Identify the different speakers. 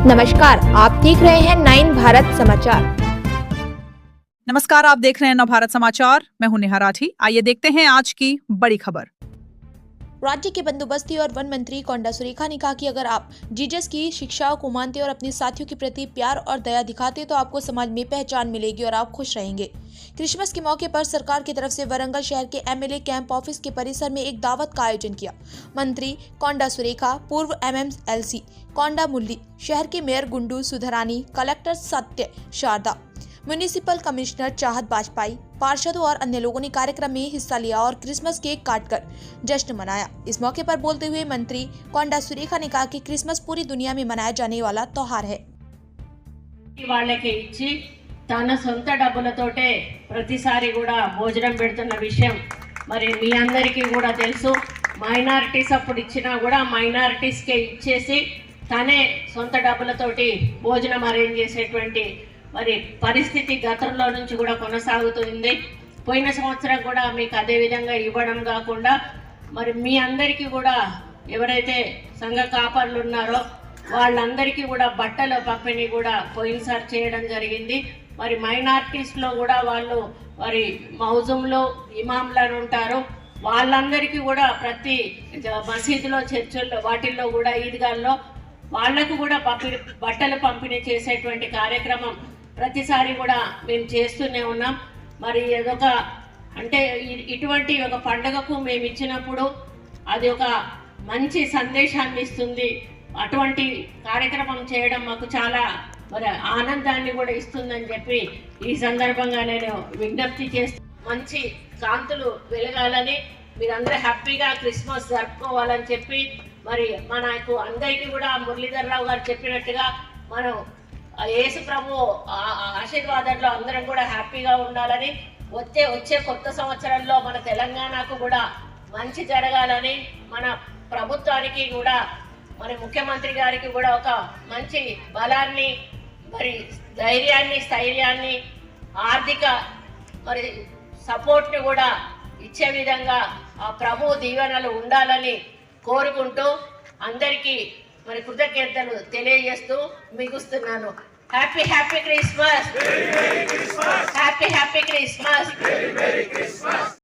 Speaker 1: नमस्कार, आप देख रहे हैं 9 भारत समाचार।
Speaker 2: नमस्कार, आप देख रहे हैं नव भारत समाचार। मैं हूं नेहा राठी। आइए देखते हैं आज की बड़ी खबर।
Speaker 1: राज्य के बंदोबस्ती और वन मंत्री कोंडा सुरेखा ने कहा कि अगर आप जीजस की शिक्षाओं को मानते और अपने साथियों के प्रति प्यार और दया दिखाते तो आपको समाज में पहचान मिलेगी और आप खुश रहेंगे। क्रिसमस के मौके पर सरकार की तरफ से वरंगल शहर के एमएलए कैंप ऑफिस के परिसर में एक दावत का आयोजन किया। मंत्री कोंडा सुरेखा, पूर्व एमएमएलसी कोंडा मुल्ली, शहर के मेयर गुंडू सुधरानी, कलेक्टर सत्य शारदा, म्युनिसिपल कमिश्नर चाहत बाजपाई, पार्षदों और अन्य लोगों ने कार्यक्रम में हिस्सा लिया और क्रिसमस केक काटकर जश्न मनाया। इस मौके पर बोलते हुए मंत्री कोंडा सुरेखा ने कहा कि क्रिसमस पूरी दुनिया में मनाया जाने वाला त्योहार है।
Speaker 3: తన సొంత డబ్బులతోటే ప్రతిసారి కూడా భోజనం పెడుతున్న విషయం మరి మీ అందరికీ కూడా తెలుసు. మైనారిటీస్ అప్పుడు ఇచ్చినా కూడా మైనారిటీస్కే ఇచ్చేసి తనే సొంత డబ్బులతోటి భోజనం అరేంజ్ చేసేటువంటి మరి పరిస్థితి గతంలో నుంచి కూడా కొనసాగుతుంది. పోయిన సంవత్సరం కూడా మీకు అదే విధంగా ఇవ్వడం కాకుండా మరి మీ అందరికీ కూడా ఎవరైతే సంఘ కాపర్లు ఉన్నారో వాళ్ళందరికీ కూడా బట్టల పంపిణీ కూడా పోయినసారి చేయడం జరిగింది. మరి మైనారిటీస్లో కూడా వాళ్ళు మరి మౌజంలో ఇమాంలను ఉంటారు, వాళ్ళందరికీ కూడా ప్రతి మసీదులో, చర్చిల్లో, వాటిల్లో కూడా ఈద్గాల్లో వాళ్లకు కూడా బట్టలు పంపిణీ చేసేటువంటి కార్యక్రమం ప్రతిసారి కూడా మేము చేస్తూనే ఉన్నాం. మరి అదొక అంటే ఇటువంటి ఒక పండుగకు మేము ఇచ్చినప్పుడు అది ఒక మంచి సందేశాన్ని ఇస్తుంది. అటువంటి కార్యక్రమం చేయడం మాకు చాలా మరి ఆనందాన్ని కూడా ఇస్తుందని చెప్పి ఈ సందర్భంగా నేను విజ్ఞప్తి చేస్తూ, మంచి కాంతులు వెలగాలని, మీరందరూ హ్యాపీగా క్రిస్మస్ జరుపుకోవాలని చెప్పి మరి మనకు అందరికీ కూడా మురళీధర్ రావు గారు చెప్పినట్టుగా మనం యేసు ప్రభు ఆశీర్వాదంలో అందరం కూడా హ్యాపీగా ఉండాలని, వచ్చే కొత్త సంవత్సరంలో మన తెలంగాణకు కూడా మంచి జరగాలని, మన ప్రభుత్వానికి కూడా మరి ముఖ్యమంత్రి గారికి కూడా ఒక మంచి బలాన్ని, మరి ధైర్యాన్ని, స్థైర్యాన్ని, ఆర్థిక మరి సపోర్ట్ని కూడా ఇచ్చే విధంగా ఆ ప్రభు దీవెనలు ఉండాలని కోరుకుంటూ అందరికీ మరి కృతజ్ఞతలు తెలియజేస్తూ మిగుస్తున్నాను. Happy happy Christmas, happy happy Christmas.